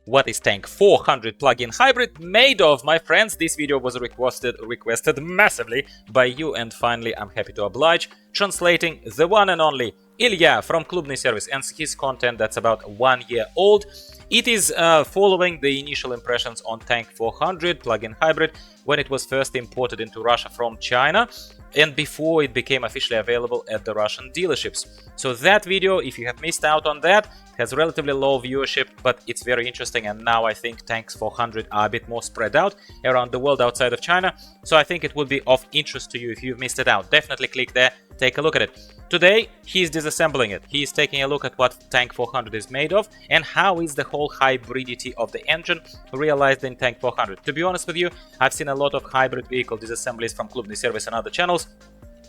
What is Tank 400 plug-in hybrid made of, my friends? This video was requested massively by you, and finally I'm happy to oblige, translating the one and only Ilya from Клубный Сервис and his content that's about 1 year old. It is following the initial impressions on Tank 400 plug-in hybrid when it was first imported into Russia from China and before it became officially available at the Russian dealerships. So that video, if you have missed out on that, has relatively low viewership, but it's very interesting, and now I think Tanks 400 are a bit more spread out around the world outside of China, so I think it would be of interest to you if you've missed it out. Definitely click there, take a look at it. Today, he's disassembling it. He's taking a look at what Tank 400 is made of and how is the whole hybridity of the engine realized in Tank 400. To be honest with you, I've seen a lot of hybrid vehicle disassemblies from Клубный Сервис and other channels,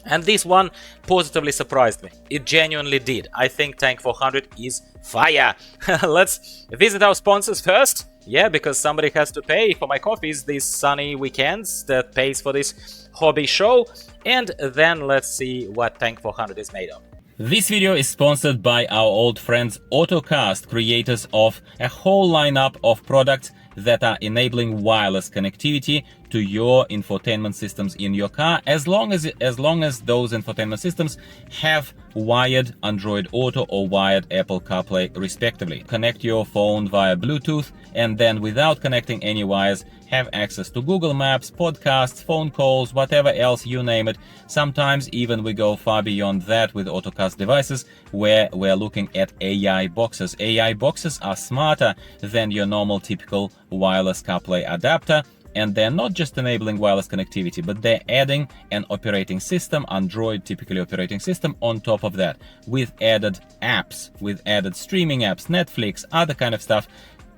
and this one positively surprised me. It genuinely did. I think Tank 400 is fire. Let's visit our sponsors first. Yeah, because somebody has to pay for my coffees these sunny weekends, that pays for this hobby show. And then let's see what Tank 400 is made of. This video is sponsored by our old friends Ottocast, creators of a whole lineup of products that are enabling wireless connectivity to your infotainment systems in your car, as long as those infotainment systems have wired Android Auto or wired Apple Carplay respectively. Connect your phone via Bluetooth and then, without connecting any wires, have access to Google Maps, podcasts, phone calls, whatever else, you name it. Sometimes even we go far beyond that with Ottocast devices, where we're looking at AI boxes. AI boxes are smarter than your normal typical wireless CarPlay adapter, and they're not just enabling wireless connectivity, but they're adding an operating system, Android typically operating system, on top of that, with added apps, with added streaming apps, Netflix, other kind of stuff.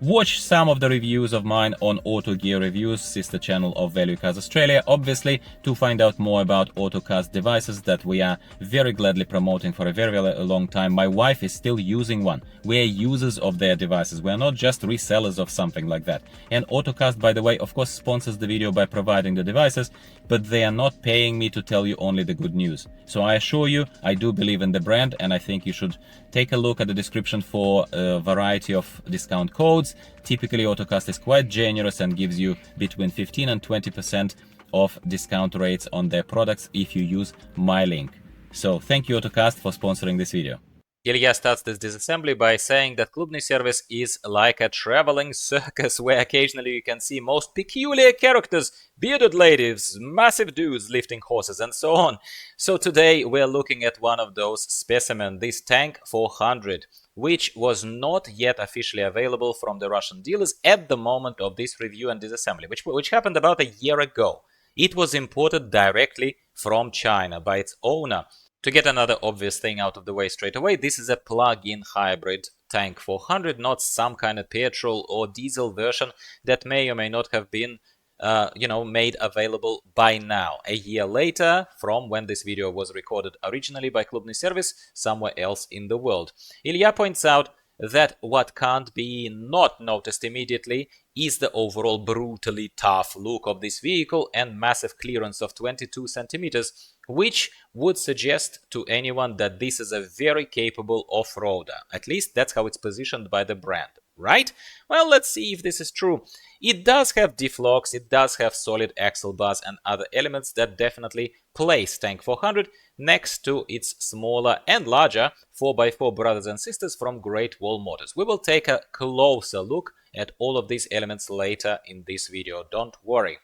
Watch some of the reviews of mine on Auto Gear Reviews, sister channel of Value Cars Australia, obviously, to find out more about Ottocast devices that we are very gladly promoting for a very long time. My wife is still using one. We are users of their devices. We are not just resellers of something like that. And Ottocast, by the way, of course, sponsors the video by providing the devices, but they are not paying me to tell you only the good news. So I assure you, I do believe in the brand, and I think you should take a look at the description for a variety of discount codes. Typically, Ottocast is quite generous and gives you between 15 and 20% of discount rates on their products if you use my link. So thank you, Ottocast, for sponsoring this video. Ilya starts this disassembly by saying that Клубный Сервис is like a traveling circus where occasionally you can see most peculiar characters, bearded ladies, massive dudes lifting horses, and so on. So today we're looking at one of those specimens, this Tank 400, which was not yet officially available from the Russian dealers at the moment of this review and disassembly, which happened about a year ago. It was imported directly from China by its owner. To get another obvious thing out of the way straight away, this is a plug-in hybrid Tank 400, not some kind of petrol or diesel version that may or may not have been made available by now, a year later from when this video was recorded originally by Клубный Сервис somewhere else in the world. Ilya points out that what can't be not noticed immediately is the overall brutally tough look of this vehicle and massive clearance of 22 centimeters, which would suggest to anyone that this is a very capable off-roader. At least that's how it's positioned by the brand, right? Well, let's see if this is true. It does have diff locks, it does have solid axle bars and other elements that definitely place Tank 400 next to its smaller and larger 4x4 brothers and sisters from Great Wall Motors. We will take a closer look at all of these elements later in this video, don't worry.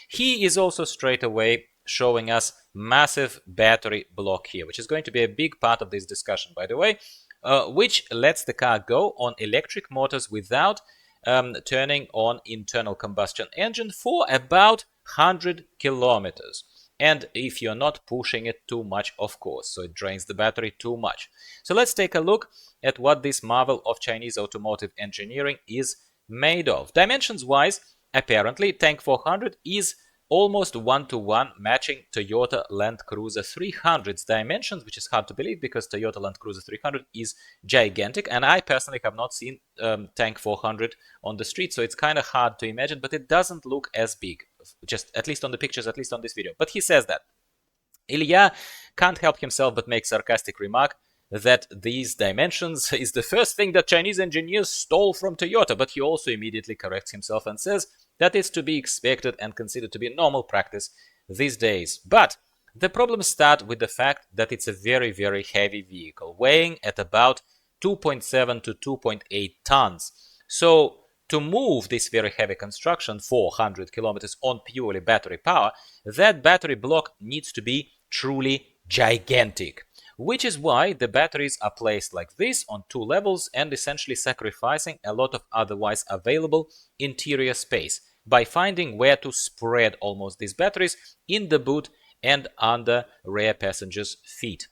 He is also straight away showing us massive battery block here, which is going to be a big part of this discussion, by the way, which lets the car go on electric motors without turning on internal combustion engine for about 100 kilometers. And if you're not pushing it too much, of course, so it drains the battery too much. So let's take a look at what this marvel of Chinese automotive engineering is made of. Dimensions-wise, apparently, Tank 400 is almost one-to-one matching Toyota Land Cruiser 300's dimensions, which is hard to believe because Toyota Land Cruiser 300 is gigantic, and I personally have not seen Tank 400 on the street, so it's kind of hard to imagine, but it doesn't look as big, just at least on the pictures, at least on this video. But he says that. Ilya can't help himself but make sarcastic remark that these dimensions is the first thing that Chinese engineers stole from Toyota, but he also immediately corrects himself and says that it's to be expected and considered to be normal practice these days. But the problems start with the fact that it's a very, very heavy vehicle, weighing at about 2.7 to 2.8 tons. So to move this very heavy construction 400 kilometers on purely battery power, that battery block needs to be truly gigantic. Which is why the batteries are placed like this on two levels and essentially sacrificing a lot of otherwise available interior space by finding where to spread almost these batteries in the boot and under rear passengers' feet.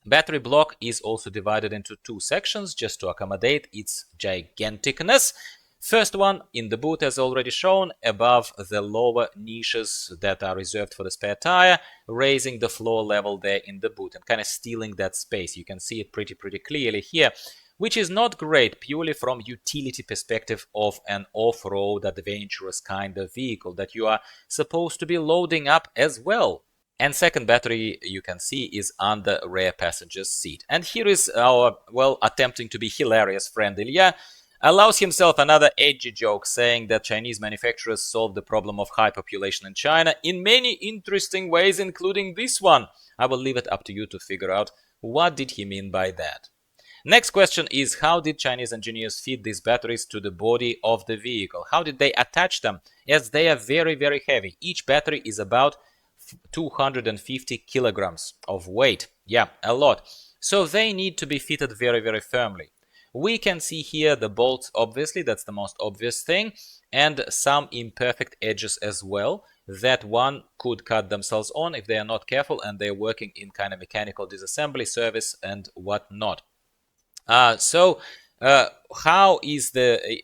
Battery block is also divided into two sections just to accommodate its giganticness. First one in the boot, as already shown, above the lower niches that are reserved for the spare tire, raising the floor level there in the boot and kind of stealing that space. You can see it pretty clearly here, which is not great purely from utility perspective of an off-road adventurous kind of vehicle that you are supposed to be loading up as well. And second battery, you can see, is under rear passenger's seat. And here is our, well, attempting to be hilarious friend Ilya, allows himself another edgy joke saying that Chinese manufacturers solved the problem of high population in China in many interesting ways, including this one. I will leave it up to you to figure out what did he mean by that. Next question is, how did Chinese engineers feed these batteries to the body of the vehicle? How did they attach them, as they are very, very heavy? Each battery is about 250 kilograms of weight. Yeah, a lot. So they need to be fitted very, very firmly. We can see here the bolts, obviously, that's the most obvious thing, and some imperfect edges as well that one could cut themselves on if they are not careful and they're working in kind of mechanical disassembly service and whatnot. How is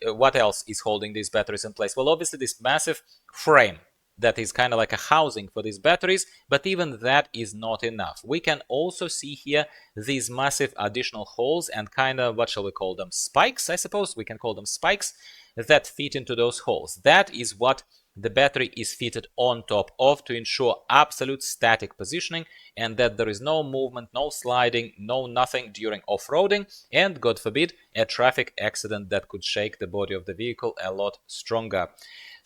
what else is holding these batteries in place? Well, obviously this massive frame that is kind of like a housing for these batteries, but even that is not enough. We can also see here these massive additional holes and kind of, what shall we call them, spikes, I suppose we can call them spikes, that fit into those holes. That is what the battery is fitted on top of to ensure absolute static positioning and that there is no movement, no sliding, no nothing during off-roading and, God forbid, a traffic accident that could shake the body of the vehicle a lot stronger.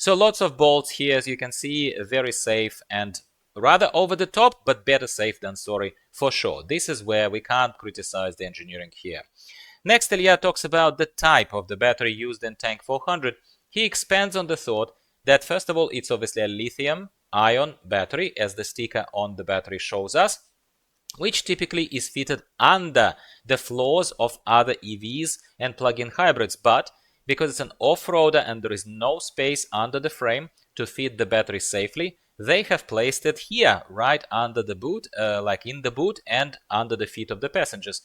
So lots of bolts here, as you can see, very safe and rather over the top, but better safe than sorry for sure. This is where we can't criticize the engineering here. Next, Ilya talks about the type of the battery used in Tank 400. He expands on the thought that, first of all, it's obviously a lithium-ion battery, as the sticker on the battery shows us, which typically is fitted under the floors of other EVs and plug-in hybrids, but because it's an off-roader and there is no space under the frame to fit the battery safely, they have placed it here, right under the boot, like in the boot and under the feet of the passengers.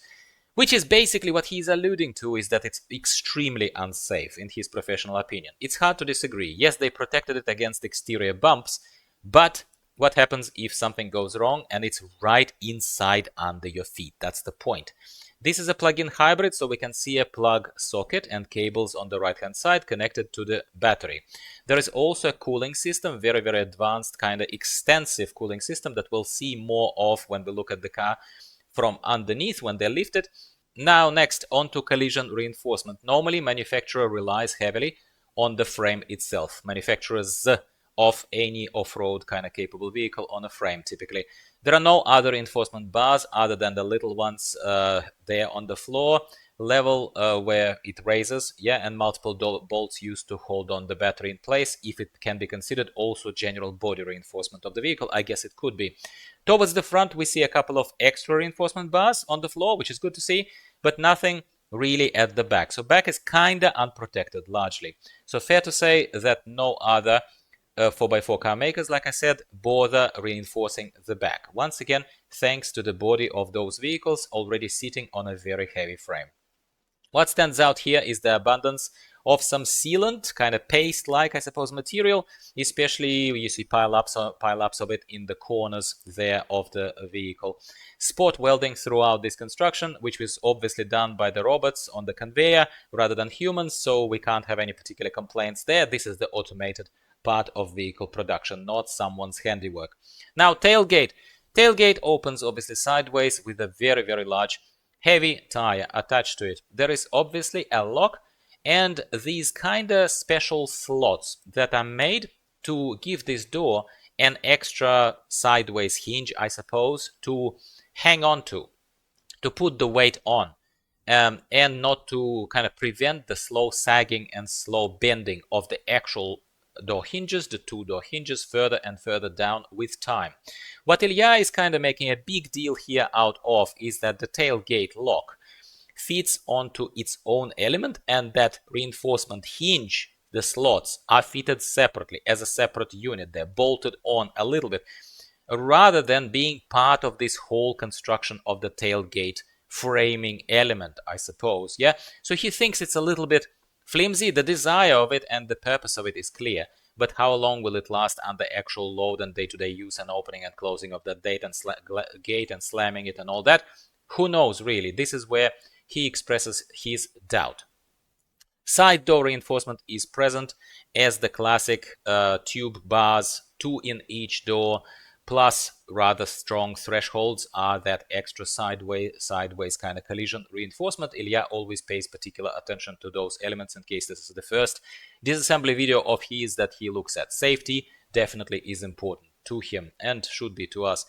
Which is basically what he's alluding to, is that it's extremely unsafe, in his professional opinion. It's hard to disagree. Yes, they protected it against exterior bumps, but what happens if something goes wrong and it's right inside under your feet? That's the point. This is a plug-in hybrid, so we can see a plug socket and cables on the right-hand side connected to the battery. There is also a cooling system, very, very advanced, kind of extensive cooling system that we'll see more of when we look at the car from underneath when they're lifted. Now, next, on to collision reinforcement. Normally, manufacturer relies heavily on the frame itself. Manufacturers of any off-road kind of capable vehicle on a frame, typically. There are no other reinforcement bars other than the little ones there on the floor level where it raises, and multiple bolts used to hold on the battery in place. If it can be considered also general body reinforcement of the vehicle, I guess it could be. Towards the front, we see a couple of extra reinforcement bars on the floor, which is good to see, but nothing really at the back. So back is kind of unprotected largely. So fair to say that no other 4x4 car makers, like I said, bother reinforcing the back. Once again, thanks to the body of those vehicles already sitting on a very heavy frame. What stands out here is the abundance of some sealant, kind of paste-like, I suppose, material, especially you see pile-ups of it in the corners there of the vehicle. Spot welding throughout this construction, which was obviously done by the robots on the conveyor rather than humans, so we can't have any particular complaints there. This is the automated part of vehicle production, not someone's handiwork. Now, tailgate. Tailgate opens obviously sideways with a very, very large heavy tire attached to it. There is obviously a lock and these kind of special slots that are made to give this door an extra sideways hinge, I suppose, to hang on to put the weight on, and not to kind of prevent the slow sagging and slow bending of the actual door hinges, the two door hinges, further and further down with time. What Ilya is kind of making a big deal here out of is that the tailgate lock fits onto its own element and that reinforcement hinge, the slots, are fitted separately as a separate unit. They're bolted on a little bit rather than being part of this whole construction of the tailgate framing element, I suppose. Yeah, so he thinks it's a little bit flimsy. The desire of it and the purpose of it is clear, but how long will it last under actual load and day-to-day use and opening and closing of the gate and slamming it and all that? Who knows, really? This is where he expresses his doubt. Side door reinforcement is present as the classic tube bars, 2 in each door, plus rather strong thresholds are that extra sideways kind of collision reinforcement. Ilya always pays particular attention to those elements in case this is the first disassembly video of his that he looks at. Safety definitely is important to him and should be to us.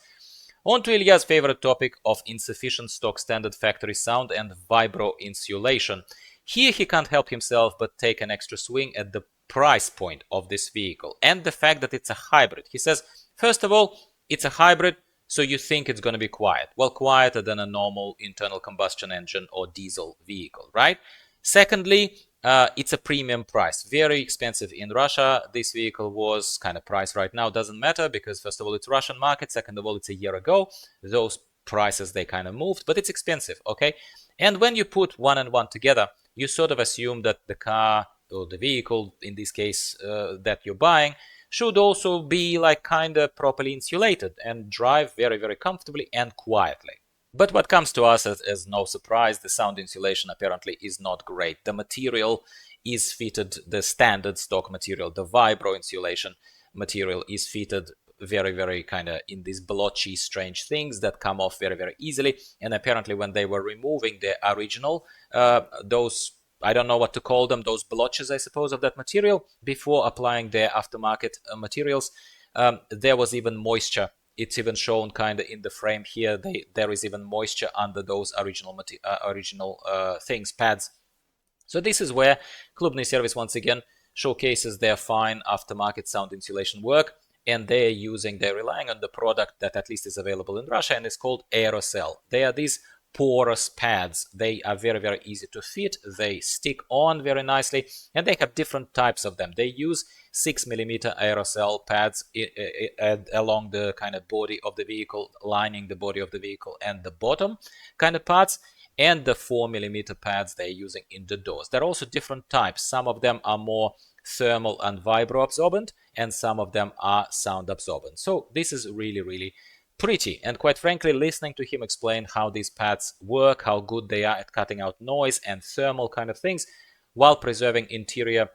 On to Ilya's favorite topic of insufficient stock standard factory sound and vibro insulation. Here he can't help himself but take an extra swing at the price point of this vehicle and the fact that it's a hybrid. He says, first of all, it's a hybrid, so you think it's going to be quiet. Well, quieter than a normal internal combustion engine or diesel vehicle, right? Secondly, it's a premium price, very expensive in Russia. This vehicle was kind of priced right now, doesn't matter because first of all, it's Russian market. Second of all, it's a year ago. Those prices, they kind of moved, but it's expensive, okay? And when you put one and one together, you sort of assume that the car or the vehicle, in this case, that you're buying, should also be like kind of properly insulated and drive very, very comfortably and quietly. But what comes to us as no surprise, the sound insulation apparently is not great. The material is fitted, the standard stock material, the vibro insulation material is fitted very, very kind of in these blotchy, strange things that come off very, very easily. And apparently when they were removing the original, those, I don't know what to call them, those blotches, I suppose, of that material, before applying their aftermarket materials, there was even moisture. It's even shown kind of in the frame here. There is even moisture under those original things, pads. So this is where Klubный Servis once again showcases their fine aftermarket sound insulation work, and they're relying on the product that at least is available in Russia, and it's called Aerocell. They are these porous pads. They are very, very easy to fit. They stick on very nicely, and they have different types of them. They use 6mm Aerocell pads along the kind of body of the vehicle, lining the body of the vehicle and the bottom kind of parts, and the 4mm pads they're using in the doors. There are also different types. Some of them are more thermal and vibro absorbent, and some of them are sound absorbent. So this is really, really pretty. And quite frankly, listening to him explain how these pads work, how good they are at cutting out noise and thermal kind of things, while preserving interior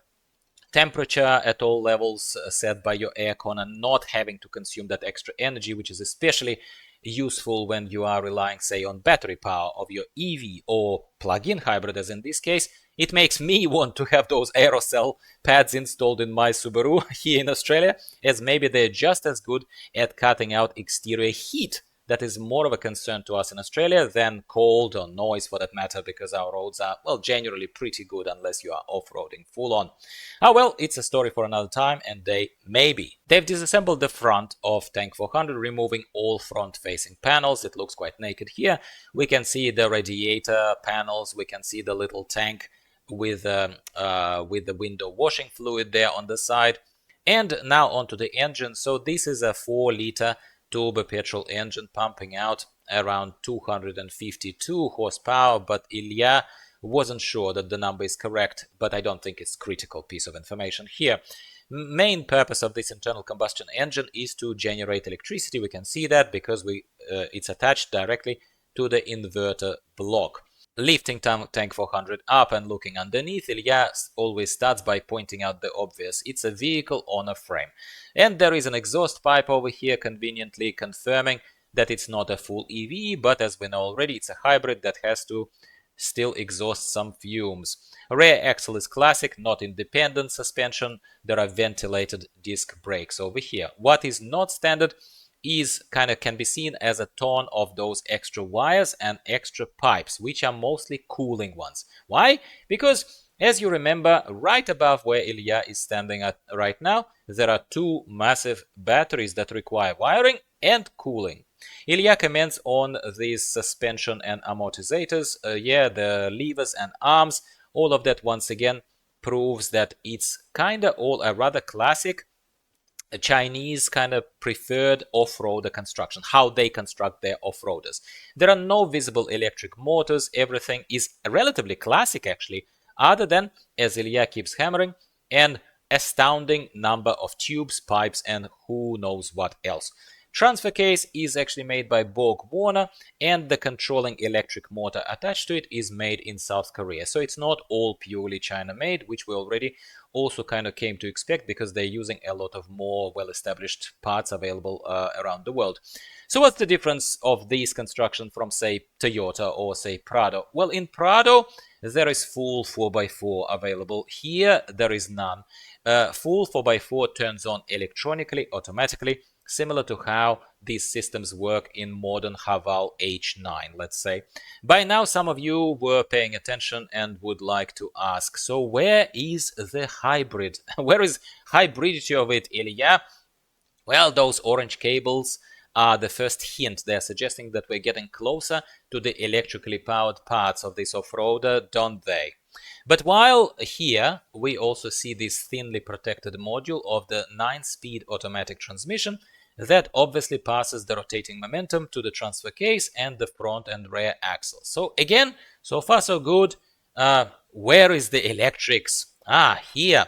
temperature at all levels set by your aircon and not having to consume that extra energy, which is especially useful when you are relying, say, on battery power of your EV or plug-in hybrid, as in this case. It makes me want to have those Aerocell pads installed in my Subaru here in Australia, as maybe they're just as good at cutting out exterior heat. That is more of a concern to us in Australia than cold or noise for that matter, because our roads are, well, generally pretty good unless you are off-roading full on. Ah, well, it's a story for another time and day, maybe. They've disassembled the front of Tank 400, removing all front-facing panels. It looks quite naked here. We can see the radiator panels. We can see the little tank with the window washing fluid there on the side. And now onto the engine. So this is a 4-liter turbo petrol engine pumping out around 252 horsepower, but Ilya wasn't sure that the number is correct, but I don't think it's critical piece of information here. Main purpose of this internal combustion engine is to generate electricity. We can see that because it's attached directly to the inverter block. Lifting Tank 400 up and looking underneath, Ilya always starts by pointing out the obvious. It's a vehicle on a frame. And there is an exhaust pipe over here conveniently confirming that it's not a full EV, but as we know already, it's a hybrid that has to still exhaust some fumes. Rear axle is classic, not independent suspension. There are ventilated disc brakes over here. What is not standard is can be seen as a ton of those extra wires and extra pipes, which are mostly cooling ones. Why? Because as you remember, right above where Ilya is standing at right now, there are two massive batteries that require wiring and cooling. Ilya comments on these suspension and amortizators, the levers and arms. All of that once again proves that it's all a rather classic Chinese preferred off-roader construction, how they construct their off-roaders. There are no visible electric motors. Everything is relatively classic actually, other than, as Ilya keeps hammering, an astounding number of tubes, pipes, and who knows what else. Transfer case is actually made by Borg Warner, and the controlling electric motor attached to it is made in South Korea. So it's not all purely China-made, which we already also came to expect because they're using a lot of more well-established parts available around the world. So what's the difference of these construction from, say, Toyota or, say, Prado? Well, in Prado, there is full 4x4 available. Here, there is none. Full 4x4 turns on electronically, automatically, similar to how these systems work in modern Haval H9, let's say. By now, some of you were paying attention and would like to ask, so where is the hybrid? Where is hybridity of it, Ilya? Well, those orange cables are the first hint. They're suggesting that we're getting closer to the electrically powered parts of this off-roader, don't they? But while here, we also see this thinly protected module of the 9-speed automatic transmission that obviously passes the rotating momentum to the transfer case and the front and rear axle. So again, so far so good. Where is the electrics? Here.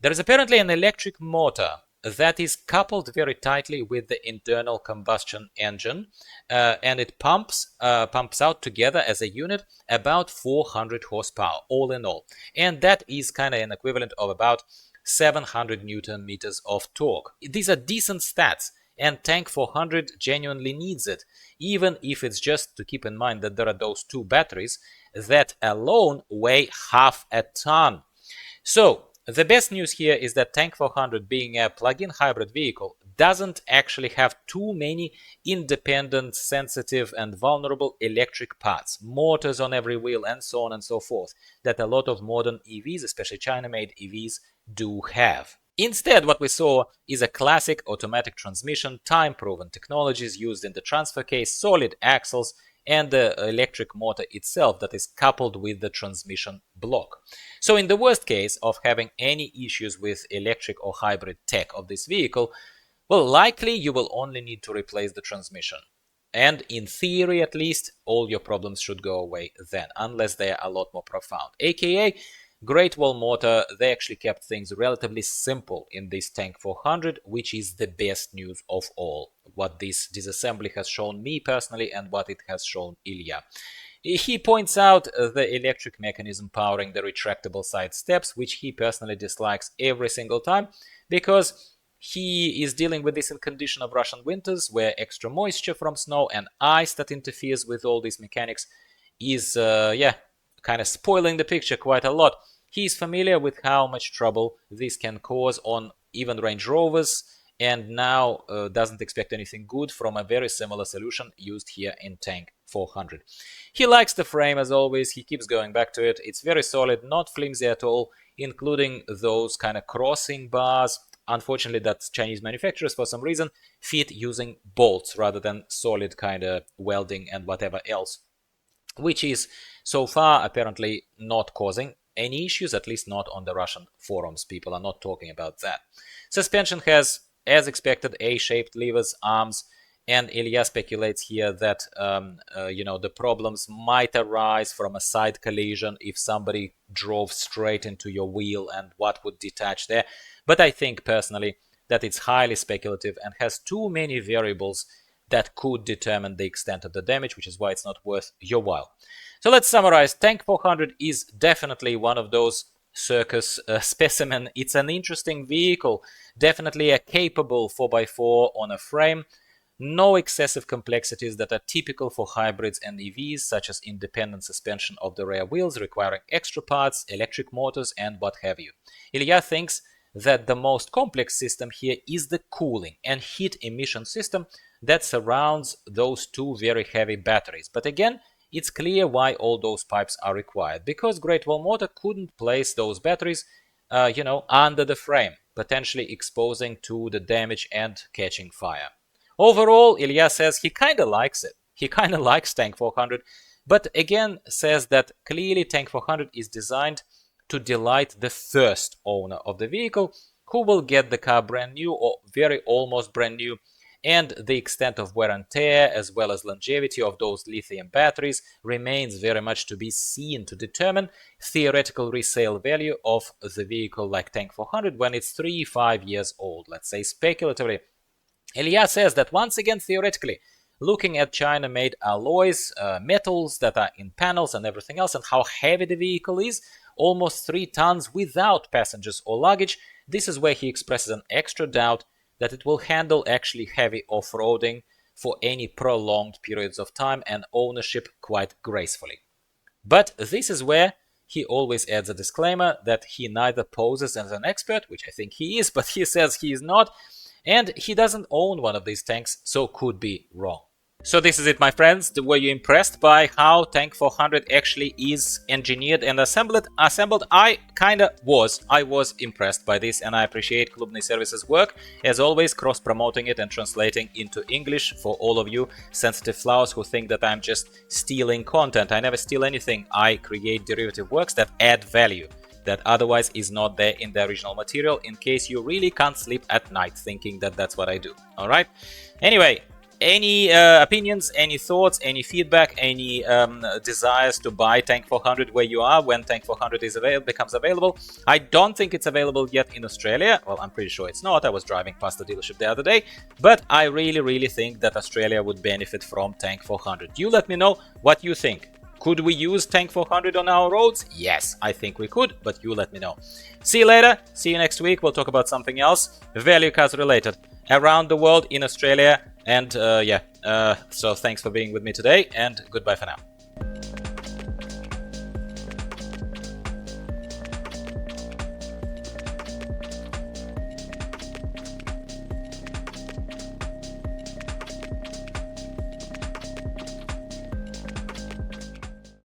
There is apparently an electric motor that is coupled very tightly with the internal combustion engine, and it pumps out together as a unit about 400 horsepower all in all, and that is an equivalent of about 700 newton meters of torque. These are decent stats, and Tank 400 genuinely needs it, even if it's just to keep in mind that there are those two batteries that alone weigh half a ton. So the best news here is that Tank 400, being a plug-in hybrid vehicle, doesn't actually have too many independent, sensitive, and vulnerable electric parts, motors on every wheel, and so on and so forth, that a lot of modern EVs, especially China-made EVs, do have. Instead, what we saw is a classic automatic transmission, time-proven technologies used in the transfer case, solid axles, and the electric motor itself that is coupled with the transmission block. So in the worst case of having any issues with electric or hybrid tech of this vehicle, well, likely you will only need to replace the transmission. And in theory, at least, all your problems should go away then, unless they are a lot more profound. AKA, Great Wall Motor, they actually kept things relatively simple in this Tank 400, which is the best news of all. What this disassembly has shown me personally and what it has shown Ilya. He points out the electric mechanism powering the retractable side steps, which he personally dislikes every single time, because he is dealing with this in condition of Russian winters, where extra moisture from snow and ice that interferes with all these mechanics is, spoiling the picture quite a lot. He is familiar with how much trouble this can cause on even Range Rovers, and now doesn't expect anything good from a very similar solution used here in Tank 400. He likes the frame as always, he keeps going back to it. It's very solid, not flimsy at all, including those crossing bars. Unfortunately, that's Chinese manufacturers for some reason fit using bolts rather than solid welding and whatever else, which is so far apparently not causing any issues, at least not on the Russian forums. People are not talking about that. Suspension has, as expected, A-shaped levers, arms, and Ilya speculates here that the problems might arise from a side collision if somebody drove straight into your wheel and what would detach there. But I think personally that it's highly speculative and has too many variables that could determine the extent of the damage, which is why it's not worth your while. So let's summarize. Tank 400 is definitely one of those circus specimen. It's an interesting vehicle, definitely a capable 4x4 on a frame, no excessive complexities that are typical for hybrids and EVs, such as independent suspension of the rear wheels requiring extra parts, electric motors, and what have you. Ilya thinks that the most complex system here is the cooling and heat emission system that surrounds those two very heavy batteries. But again, it's clear why all those pipes are required, because Great Wall Motor couldn't place those batteries, under the frame, potentially exposing to the damage and catching fire. Overall, Ilya says he kind of likes it. He kind of likes Tank 400, but again says that clearly Tank 400 is designed to delight the first owner of the vehicle, who will get the car brand new or very almost brand new, and the extent of wear and tear as well as longevity of those lithium batteries remains very much to be seen to determine theoretical resale value of the vehicle like Tank 400 when it's 3-5 years old, let's say speculatively. Ilya says that once again, theoretically, looking at China-made alloys, metals that are in panels and everything else, and how heavy the vehicle is, almost 3 tons without passengers or luggage, this is where he expresses an extra doubt that it will handle actually heavy off-roading for any prolonged periods of time and ownership quite gracefully. But this is where he always adds a disclaimer that he neither poses as an expert, which I think he is, but he says he is not, and he doesn't own one of these tanks, so could be wrong. So this is it, my friends. Were you impressed by how Tank 400 actually is engineered and assembled? I kinda was. I was impressed by this, and I appreciate Клубный Сервис's work, as always, cross-promoting it and translating into English for all of you sensitive flowers who think that I'm just stealing content. I never steal anything. I create derivative works that add value that otherwise is not there in the original material, in case you really can't sleep at night thinking that that's what I do. All right? Anyway, any opinions, any thoughts, any feedback, any desires to buy Tank 400 where you are when Tank 400 becomes available? I don't think it's available yet in Australia. Well, I'm pretty sure it's not. I was driving past the dealership the other day. But I really think that Australia would benefit from Tank 400. You let me know what you think. Could we use Tank 400 on our roads? Yes, I think we could, but you let me know. See you later. See you next week. We'll talk about something else, value cars related, around the world, in Australia. And so thanks for being with me today, and goodbye for now.